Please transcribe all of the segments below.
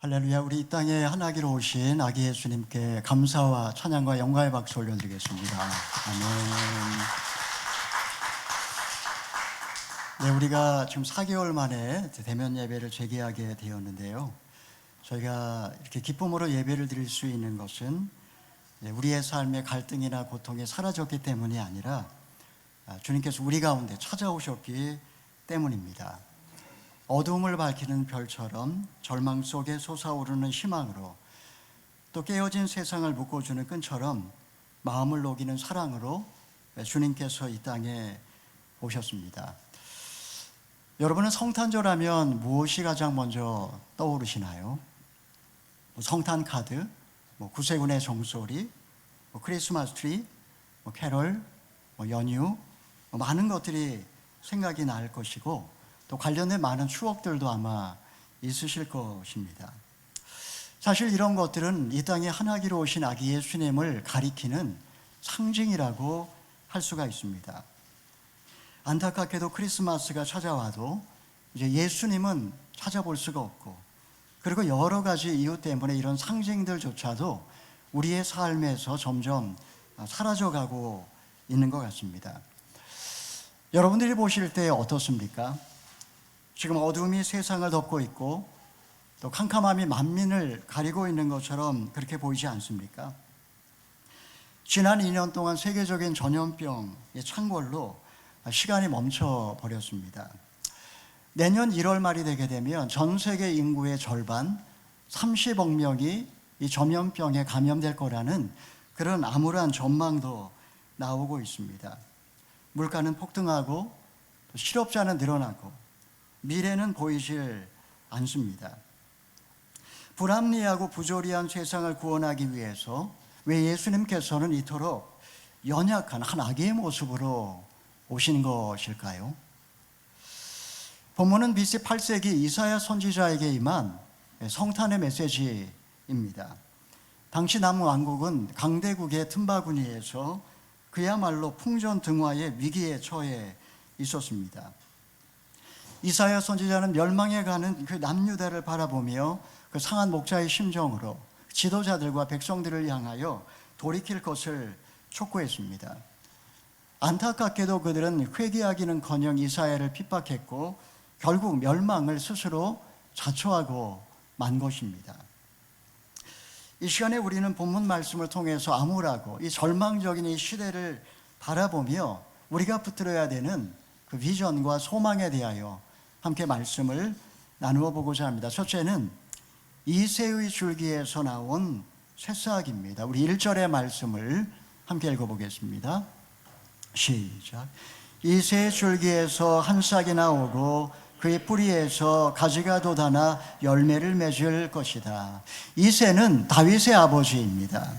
할렐루야. 우리 이 땅에 하나기로 오신 아기 예수님께 감사와 찬양과 영광의 박수 올려드리겠습니다. 아멘. 네, 우리가 지금 4개월 만에 대면 예배를 재개하게 되었는데요. 저희가 이렇게 기쁨으로 예배를 드릴 수 있는 것은 우리의 삶의 갈등이나 고통이 사라졌기 때문이 아니라 주님께서 우리 가운데 찾아오셨기 때문입니다. 어두움을 밝히는 별처럼 절망 속에 솟아오르는 희망으로, 또 깨어진 세상을 묶어주는 끈처럼 마음을 녹이는 사랑으로 주님께서 이 땅에 오셨습니다. 여러분은 성탄절 하면 무엇이 가장 먼저 떠오르시나요? 성탄 카드, 구세군의 종소리, 크리스마스 트리, 캐럴, 연휴, 많은 것들이 생각이 날 것이고, 또 관련된 많은 추억들도 아마 있으실 것입니다. 사실 이런 것들은 이 땅에 하나기로 오신 아기 예수님을 가리키는 상징이라고 할 수가 있습니다. 안타깝게도 크리스마스가 찾아와도 이제 예수님은 찾아볼 수가 없고, 그리고 여러 가지 이유 때문에 이런 상징들조차도 우리의 삶에서 점점 사라져가고 있는 것 같습니다. 여러분들이 보실 때 어떻습니까? 지금 어둠이 세상을 덮고 있고 또 캄캄함이 만민을 가리고 있는 것처럼 그렇게 보이지 않습니까? 지난 2년 동안 세계적인 전염병의 창궐로 시간이 멈춰버렸습니다. 내년 1월 말이 되게 되면 전 세계 인구의 절반 30억 명이 이 전염병에 감염될 거라는 그런 암울한 전망도 나오고 있습니다. 물가는 폭등하고 또 실업자는 늘어나고 미래는 보이질 않습니다. 불합리하고 부조리한 세상을 구원하기 위해서 왜 예수님께서는 이토록 연약한 한 아기의 모습으로 오신 것일까요? 본문은 BC 8세기 이사야 선지자에게 임한 성탄의 메시지입니다. 당시 남왕국은 강대국의 틈바구니에서 그야말로 풍전등화의 위기에 처해 있었습니다. 이사야 선지자는 멸망해 가는 그 남유다를 바라보며 그 상한 목자의 심정으로 지도자들과 백성들을 향하여 돌이킬 것을 촉구했습니다. 안타깝게도 그들은 회개하기는커녕 이사야를 핍박했고 결국 멸망을 스스로 자초하고 만 것입니다. 이 시간에 우리는 본문 말씀을 통해서 암울하고 이 절망적인 이 시대를 바라보며 우리가 붙들어야 되는 그 비전과 소망에 대하여 함께 말씀을 나누어 보고자 합니다. 첫째는 이새의 줄기에서 나온 새싹입니다. 우리 1절의 말씀을 함께 읽어보겠습니다. 시작. 이새의 줄기에서 한 싹이 나오고 그의 뿌리에서 가지가 돋아나 열매를 맺을 것이다. 이새는 다윗의 아버지입니다.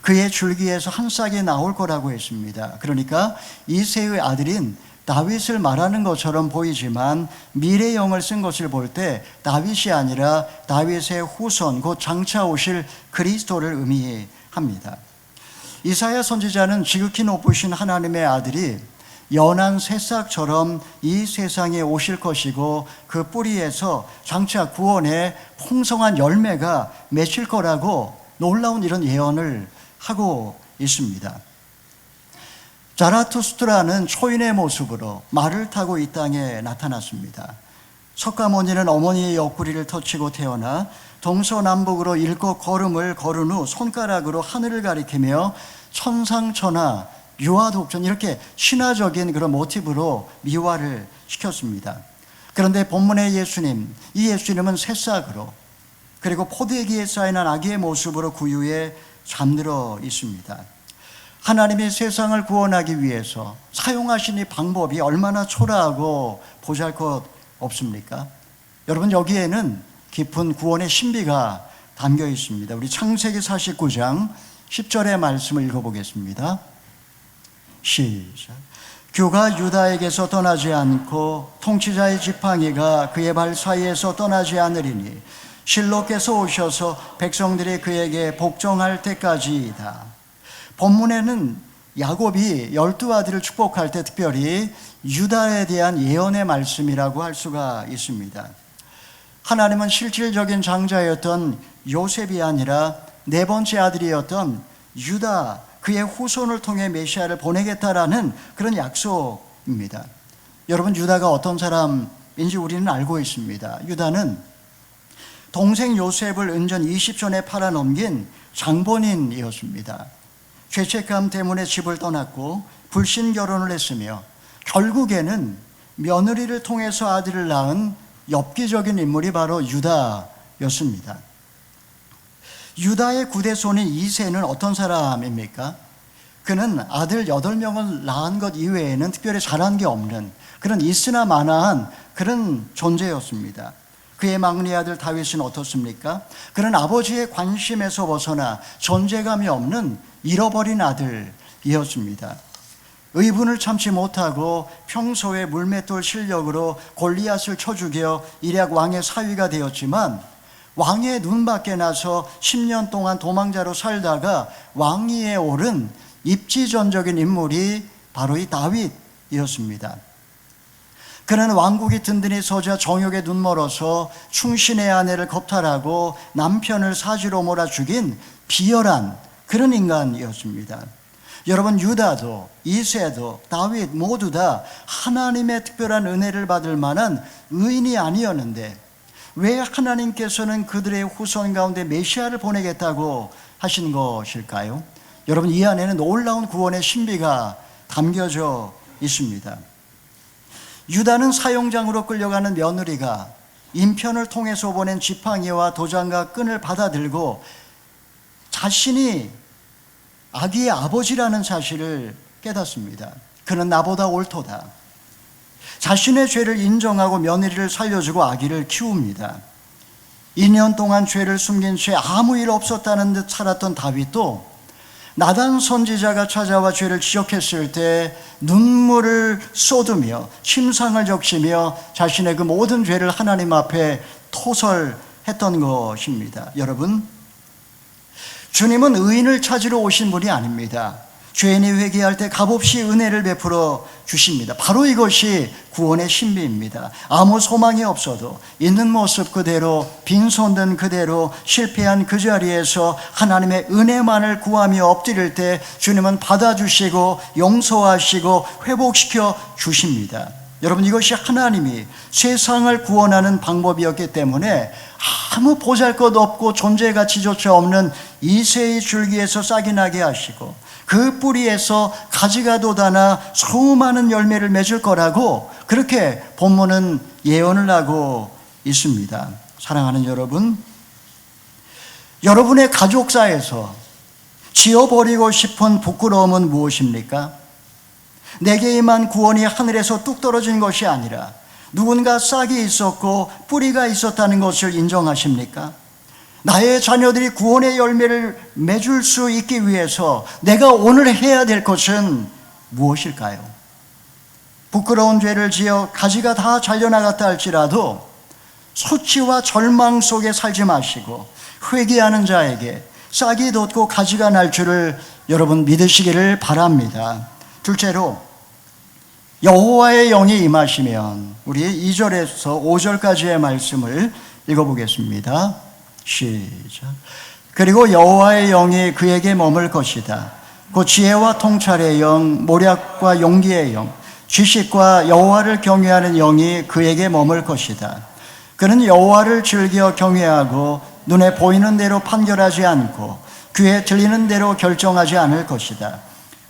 그의 줄기에서 한 싹이 나올 거라고 했습니다. 그러니까 이새의 아들인 다윗을 말하는 것처럼 보이지만 미래형을 쓴 것을 볼 때 다윗이 아니라 다윗의 후손, 곧 장차 오실 그리스도를 의미합니다. 이사야 선지자는 지극히 높으신 하나님의 아들이 연한 새싹처럼 이 세상에 오실 것이고 그 뿌리에서 장차 구원의 풍성한 열매가 맺힐 거라고 놀라운 이런 예언을 하고 있습니다. 자라투스트라는 초인의 모습으로 말을 타고 이 땅에 나타났습니다. 석가모니는 어머니의 옆구리를 터치고 태어나 동서남북으로 일곱 걸음을 걸은 후 손가락으로 하늘을 가리키며 천상천하, 유아독전, 이렇게 신화적인 그런 모티브로 미화를 시켰습니다. 그런데 본문의 예수님, 이 예수님은 새싹으로 그리고 포도기에 쌓인 아기의 모습으로 구유에 잠들어 있습니다. 하나님이 세상을 구원하기 위해서 사용하신 이 방법이 얼마나 초라하고 보잘것 없습니까? 여러분, 여기에는 깊은 구원의 신비가 담겨 있습니다. 우리 창세기 49장 10절의 말씀을 읽어보겠습니다. 시작. 규가 유다에게서 떠나지 않고 통치자의 지팡이가 그의 발 사이에서 떠나지 않으리니 실로께서 오셔서 백성들이 그에게 복종할 때까지이다. 본문에는 야곱이 12아들을 축복할 때 특별히 유다에 대한 예언의 말씀이라고 할 수가 있습니다. 하나님은 실질적인 장자였던 요셉이 아니라 네 번째 아들이었던 유다, 그의 후손을 통해 메시아를 보내겠다라는 그런 약속입니다. 여러분, 유다가 어떤 사람인지 우리는 알고 있습니다. 유다는 동생 요셉을 은전 20전에 팔아넘긴 장본인이었습니다. 죄책감 때문에 집을 떠났고 불신 결혼을 했으며 결국에는 며느리를 통해서 아들을 낳은 엽기적인 인물이 바로 유다였습니다. 유다의 구대손인 이새는 어떤 사람입니까? 그는 아들 8명을 낳은 것 이외에는 특별히 잘한 게 없는 그런 있으나 마나한 그런 존재였습니다. 그의 막내 아들 다윗은 어떻습니까? 그는 아버지의 관심에서 벗어나 존재감이 없는 잃어버린 아들이었습니다. 의분을 참지 못하고 평소에 물맷돌 실력으로 골리앗을 쳐 죽여 일약 왕의 사위가 되었지만 왕의 눈밖에 나서 10년 동안 도망자로 살다가 왕위에 오른 입지전적인 인물이 바로 이 다윗이었습니다. 그는 왕국이 든든히 서자 정욕에 눈멀어서 충신의 아내를 겁탈하고 남편을 사지로 몰아 죽인 비열한 그런 인간이었습니다. 여러분, 유다도 이새도 다윗 모두 다 하나님의 특별한 은혜를 받을 만한 의인이 아니었는데 왜 하나님께서는 그들의 후손 가운데 메시아를 보내겠다고 하신 것일까요? 여러분, 이 안에는 놀라운 구원의 신비가 담겨져 있습니다. 유다는 사형장으로 끌려가는 며느리가 인편을 통해서 보낸 지팡이와 도장과 끈을 받아들고 자신이 아기의 아버지라는 사실을 깨닫습니다. 그는 나보다 옳도다. 자신의 죄를 인정하고 며느리를 살려주고 아기를 키웁니다. 2년 동안 죄를 숨긴 채 아무 일 없었다는 듯 살았던 다윗도 나단 선지자가 찾아와 죄를 지적했을 때 눈물을 쏟으며 침상을 적시며 자신의 그 모든 죄를 하나님 앞에 토설했던 것입니다. 여러분, 주님은 의인을 찾으러 오신 분이 아닙니다. 죄인이 회개할 때 값없이 은혜를 베풀어 주십니다. 바로 이것이 구원의 신비입니다. 아무 소망이 없어도 있는 모습 그대로 빈손든 그대로 실패한 그 자리에서 하나님의 은혜만을 구하며 엎드릴 때 주님은 받아주시고 용서하시고 회복시켜 주십니다. 여러분, 이것이 하나님이 세상을 구원하는 방법이었기 때문에 아무 보잘것없고 존재가치조차 없는 이새의 줄기에서 싹이 나게 하시고 그 뿌리에서 가지가 돋아나 수많은 열매를 맺을 거라고 그렇게 본문은 예언을 하고 있습니다. 사랑하는 여러분, 여러분의 가족사에서 지워버리고 싶은 부끄러움은 무엇입니까? 내게 임한 구원이 하늘에서 뚝 떨어진 것이 아니라 누군가 싹이 있었고 뿌리가 있었다는 것을 인정하십니까? 나의 자녀들이 구원의 열매를 맺을 수 있기 위해서 내가 오늘 해야 될 것은 무엇일까요? 부끄러운 죄를 지어 가지가 다 잘려나갔다 할지라도 수치와 절망 속에 살지 마시고 회개하는 자에게 싹이 돋고 가지가 날 줄을 여러분 믿으시기를 바랍니다. 둘째로, 여호와의 영이 임하시면, 우리 2절에서 5절까지의 말씀을 읽어보겠습니다. 시작. 그리고 여호와의 영이 그에게 머물 것이다. 곧 지혜와 통찰의 영, 모략과 용기의 영, 지식과 여호와를 경외하는 영이 그에게 머물 것이다. 그는 여호와를 즐겨 경외하고 눈에 보이는 대로 판결하지 않고 귀에 들리는 대로 결정하지 않을 것이다.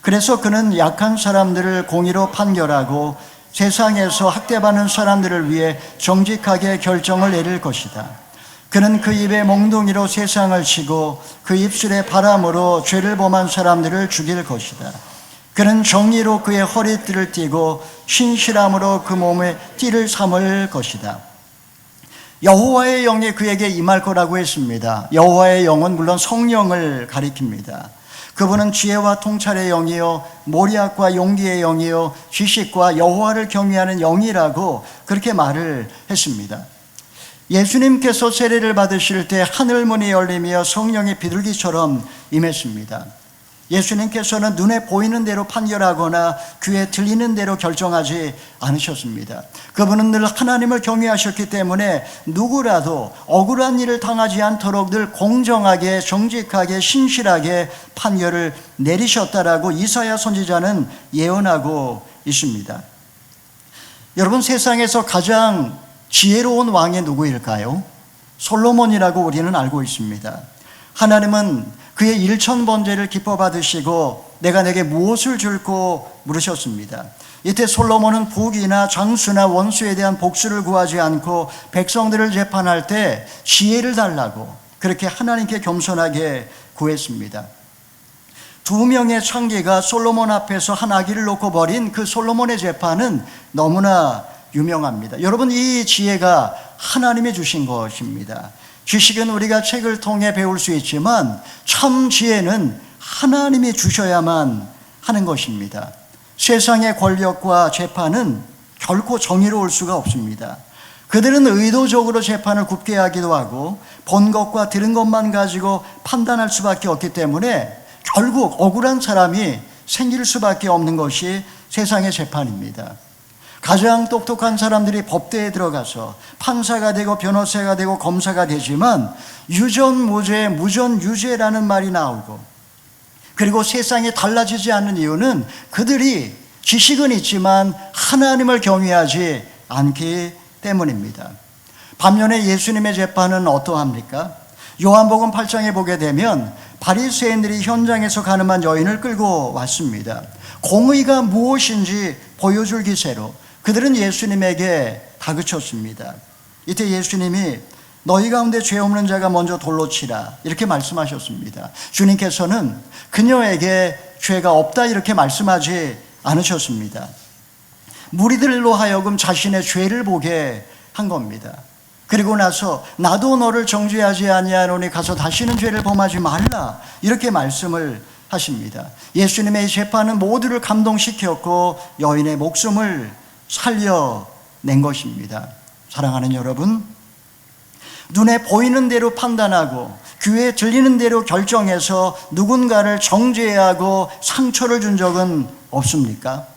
그래서 그는 약한 사람들을 공의로 판결하고 세상에서 학대받는 사람들을 위해 정직하게 결정을 내릴 것이다. 그는 그 입에 몽둥이로 세상을 치고 그 입술에 바람으로 죄를 범한 사람들을 죽일 것이다. 그는 정의로 그의 허리띠를 띠고 신실함으로 그 몸에 띠를 삼을 것이다. 여호와의 영이 그에게 임할 거라고 했습니다. 여호와의 영은 물론 성령을 가리킵니다. 그분은 지혜와 통찰의 영이요 모략과 용기의 영이요 지식과 여호와를 경외하는 영이라고 그렇게 말을 했습니다. 예수님께서 세례를 받으실 때 하늘문이 열리며 성령이 비둘기처럼 임했습니다. 예수님께서는 눈에 보이는 대로 판결하거나 귀에 들리는 대로 결정하지 않으셨습니다. 그분은 늘 하나님을 경외하셨기 때문에 누구라도 억울한 일을 당하지 않도록 늘 공정하게, 정직하게, 신실하게 판결을 내리셨다라고 이사야 선지자는 예언하고 있습니다. 여러분, 세상에서 가장 지혜로운 왕이 누구일까요? 솔로몬이라고 우리는 알고 있습니다. 하나님은 그의 일천번제를 기뻐 받으시고 내가 내게 무엇을 줄고 물으셨습니다. 이때 솔로몬은 부귀나 장수나 원수에 대한 복수를 구하지 않고 백성들을 재판할 때 지혜를 달라고 그렇게 하나님께 겸손하게 구했습니다. 2명의 창기가 솔로몬 앞에서 한 아기를 놓고 벌인 그 솔로몬의 재판은 너무나 유명합니다. 여러분, 이 지혜가 하나님이 주신 것입니다. 지식은 우리가 책을 통해 배울 수 있지만 참 지혜는 하나님이 주셔야만 하는 것입니다. 세상의 권력과 재판은 결코 정의로울 수가 없습니다. 그들은 의도적으로 재판을 굽게 하기도 하고 본 것과 들은 것만 가지고 판단할 수밖에 없기 때문에 결국 억울한 사람이 생길 수밖에 없는 것이 세상의 재판입니다. 가장 똑똑한 사람들이 법대에 들어가서 판사가 되고 변호사가 되고 검사가 되지만 유전무죄, 무전유죄라는 말이 나오고, 그리고 세상이 달라지지 않는 이유는 그들이 지식은 있지만 하나님을 경외하지 않기 때문입니다. 반면에 예수님의 재판은 어떠합니까? 요한복음 8장에 보게 되면 바리새인들이 현장에서 가늠한 여인을 끌고 왔습니다. 공의가 무엇인지 보여줄 기세로 그들은 예수님에게 다그쳤습니다. 이때 예수님이 너희 가운데 죄 없는 자가 먼저 돌로 치라 이렇게 말씀하셨습니다. 주님께서는 그녀에게 죄가 없다 이렇게 말씀하지 않으셨습니다. 무리들로 하여금 자신의 죄를 보게 한 겁니다. 그리고 나서 나도 너를 정죄하지 아니하노니 가서 다시는 죄를 범하지 말라 이렇게 말씀을 하십니다. 예수님의 재판은 모두를 감동시켰고 여인의 목숨을 살려낸 것입니다. 사랑하는 여러분, 눈에 보이는 대로 판단하고 귀에 들리는 대로 결정해서 누군가를 정죄하고 상처를 준 적은 없습니까?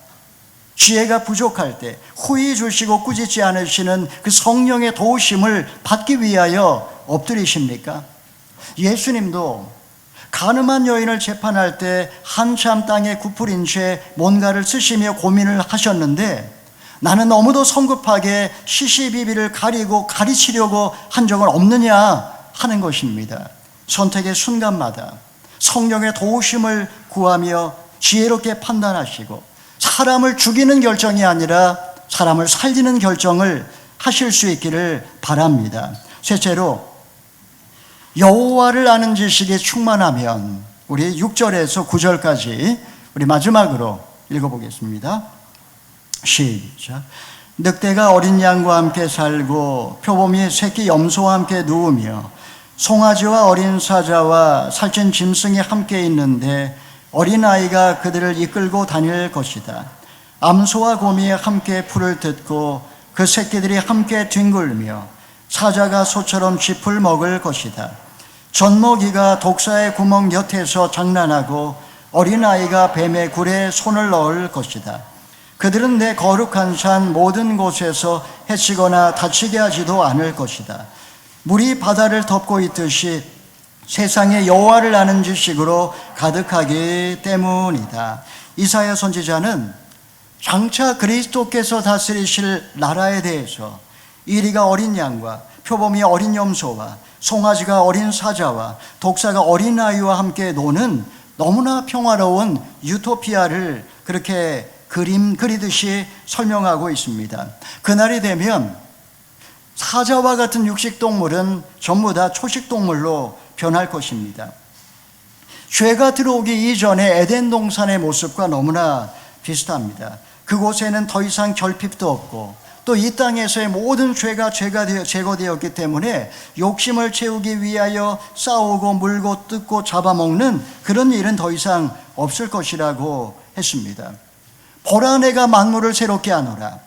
지혜가 부족할 때 후히 주시고 꾸짖지 않으시는 그 성령의 도우심을 받기 위하여 엎드리십니까? 예수님도 가늠한 여인을 재판할 때 한참 땅에 굽부린 채 뭔가를 쓰시며 고민을 하셨는데 나는 너무도 성급하게 시시비비를 가리고 가르치려고 한 적은 없느냐 하는 것입니다. 선택의 순간마다 성령의 도우심을 구하며 지혜롭게 판단하시고 사람을 죽이는 결정이 아니라 사람을 살리는 결정을 하실 수 있기를 바랍니다. 셋째로, 여호와를 아는 지식이 충만하면, 우리 6절에서 9절까지 우리 마지막으로 읽어보겠습니다. 시작. 늑대가 어린 양과 함께 살고 표범이 새끼 염소와 함께 누우며 송아지와 어린 사자와 살찐 짐승이 함께 있는데 어린아이가 그들을 이끌고 다닐 것이다. 암소와 곰이 함께 풀을 뜯고 그 새끼들이 함께 뒹굴며 사자가 소처럼 쥐풀 먹을 것이다. 젖먹이가 독사의 구멍 곁에서 장난하고 어린아이가 뱀의 굴에 손을 넣을 것이다. 그들은 내 거룩한 산 모든 곳에서 해치거나 다치게 하지도 않을 것이다. 물이 바다를 덮고 있듯이 세상에 여호와를 아는 지식으로 가득하기 때문이다. 이사야 선지자는 장차 그리스도께서 다스리실 나라에 대해서 이리가 어린 양과 표범이 어린 염소와 송아지가 어린 사자와 독사가 어린 아이와 함께 노는 너무나 평화로운 유토피아를 그렇게 그림 그리듯이 설명하고 있습니다. 그날이 되면 사자와 같은 육식동물은 전부 다 초식동물로 변할 것입니다. 죄가 들어오기 이전에 에덴 동산의 모습과 너무나 비슷합니다. 그곳에는 더 이상 결핍도 없고 또 이 땅에서의 모든 죄가 제거되었기 때문에 욕심을 채우기 위하여 싸우고 물고 뜯고 잡아먹는 그런 일은 더 이상 없을 것이라고 했습니다. 보라, 내가 만물을 새롭게 하노라.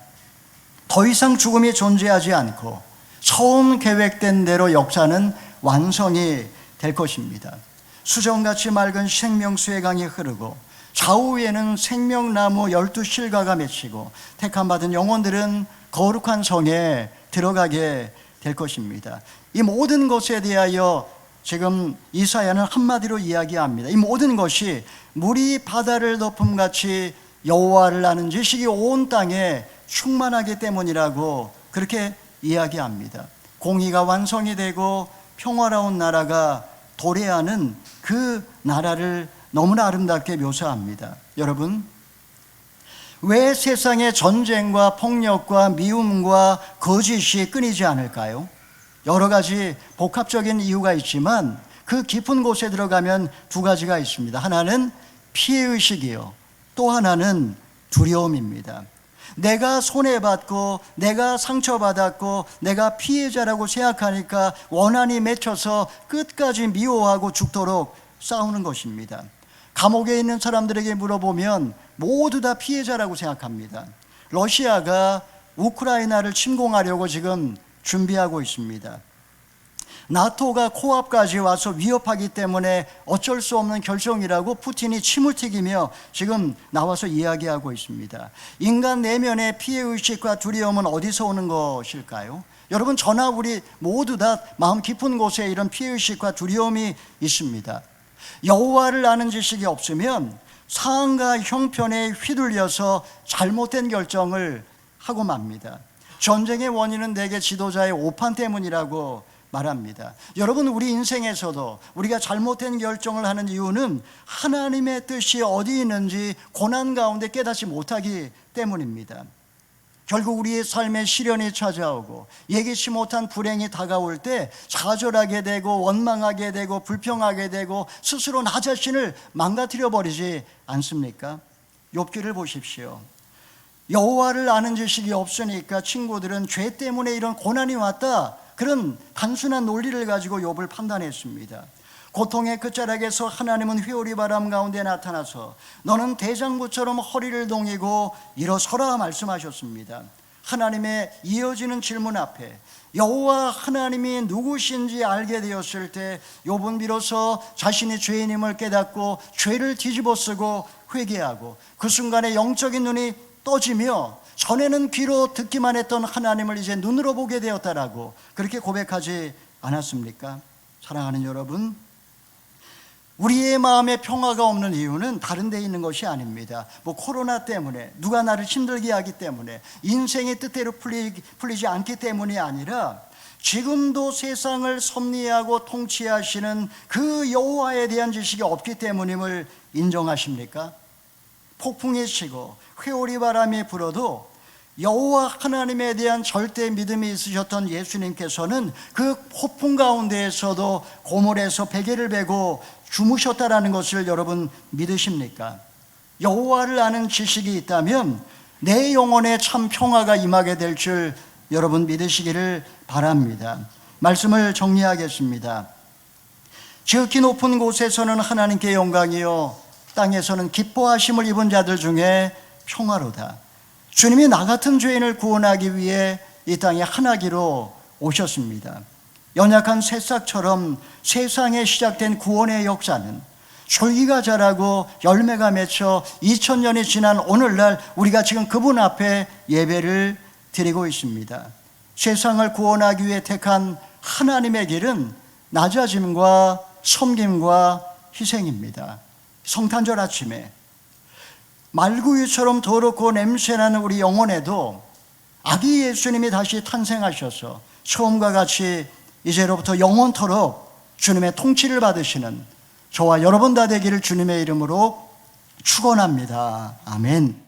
더 이상 죽음이 존재하지 않고 처음 계획된 대로 역사는 완성이 될 것입니다. 수정같이 맑은 생명수의 강이 흐르고 좌우에는 생명나무 12실과가 맺히고 택함받은 영혼들은 거룩한 성에 들어가게 될 것입니다. 이 모든 것에 대하여 지금 이사야는 한마디로 이야기합니다. 이 모든 것이 물이 바다를 덮음같이 여호와를 아는 지식이 온 땅에 충만하기 때문이라고 그렇게 이야기합니다. 공의가 완성이 되고 평화로운 나라가 도래하는 그 나라를 너무나 아름답게 묘사합니다. 여러분, 왜 세상에 전쟁과 폭력과 미움과 거짓이 끊이지 않을까요? 여러 가지 복합적인 이유가 있지만 그 깊은 곳에 들어가면 두 가지가 있습니다. 하나는 피해의식이요, 또 하나는 두려움입니다. 내가 손해받고 내가 상처받았고 내가 피해자라고 생각하니까 원한이 맺혀서 끝까지 미워하고 죽도록 싸우는 것입니다. 감옥에 있는 사람들에게 물어보면 모두 다 피해자라고 생각합니다. 러시아가 우크라이나를 침공하려고 지금 준비하고 있습니다. 나토가 코앞까지 와서 위협하기 때문에 어쩔 수 없는 결정이라고 푸틴이 침을 튀기며 지금 나와서 이야기하고 있습니다. 인간 내면의 피해의식과 두려움은 어디서 오는 것일까요? 여러분, 저나 우리 모두 다 마음 깊은 곳에 이런 피해의식과 두려움이 있습니다. 여호와를 아는 지식이 없으면 상황과 형편에 휘둘려서 잘못된 결정을 하고 맙니다. 전쟁의 원인은 대개 지도자의 오판 때문이라고 말합니다. 여러분, 우리 인생에서도 우리가 잘못된 결정을 하는 이유는 하나님의 뜻이 어디 있는지 고난 가운데 깨닫지 못하기 때문입니다. 결국 우리의 삶에 시련이 찾아오고 예기치 못한 불행이 다가올 때 좌절하게 되고 원망하게 되고 불평하게 되고 스스로 나 자신을 망가뜨려 버리지 않습니까? 욥기를 보십시오. 여호와를 아는 지식이 없으니까 친구들은 죄 때문에 이런 고난이 왔다, 그런 단순한 논리를 가지고 욥을 판단했습니다. 고통의 끝자락에서 하나님은 회오리 바람 가운데 나타나서 너는 대장부처럼 허리를 동이고 일어서라 말씀하셨습니다. 하나님의 이어지는 질문 앞에 여호와 하나님이 누구신지 알게 되었을 때 욥은 비로소 자신이 죄인임을 깨닫고 죄를 뒤집어쓰고 회개하고 그 순간에 영적인 눈이 떠지며 전에는 귀로 듣기만 했던 하나님을 이제 눈으로 보게 되었다라고 그렇게 고백하지 않았습니까? 사랑하는 여러분, 우리의 마음에 평화가 없는 이유는 다른 데 있는 것이 아닙니다. 코로나 때문에, 누가 나를 힘들게 하기 때문에, 인생의 뜻대로 풀리지 않기 때문이 아니라 지금도 세상을 섭리하고 통치하시는 그 여호와에 대한 지식이 없기 때문임을 인정하십니까? 폭풍이 치고 회오리 바람이 불어도 여호와 하나님에 대한 절대 믿음이 있으셨던 예수님께서는 그 폭풍 가운데에서도 고물에서 베개를 베고 주무셨다라는 것을 여러분 믿으십니까? 여호와를 아는 지식이 있다면 내 영혼에 참 평화가 임하게 될 줄 여러분 믿으시기를 바랍니다. 말씀을 정리하겠습니다. 지극히 높은 곳에서는 하나님께 영광이요 땅에서는 기뻐하심을 입은 자들 중에 평화로다. 주님이 나 같은 죄인을 구원하기 위해 이 땅에 하나기로 오셨습니다. 연약한 새싹처럼 세상에 시작된 구원의 역사는 줄기가 자라고 열매가 맺혀 2000년이 지난 오늘날 우리가 지금 그분 앞에 예배를 드리고 있습니다. 세상을 구원하기 위해 택한 하나님의 길은 낮아짐과 섬김과 희생입니다. 성탄절 아침에 말구유처럼 더럽고 냄새나는 우리 영혼에도 아기 예수님이 다시 탄생하셔서 처음과 같이 이제로부터 영원토록 주님의 통치를 받으시는 저와 여러분 다 되기를 주님의 이름으로 축원합니다. 아멘.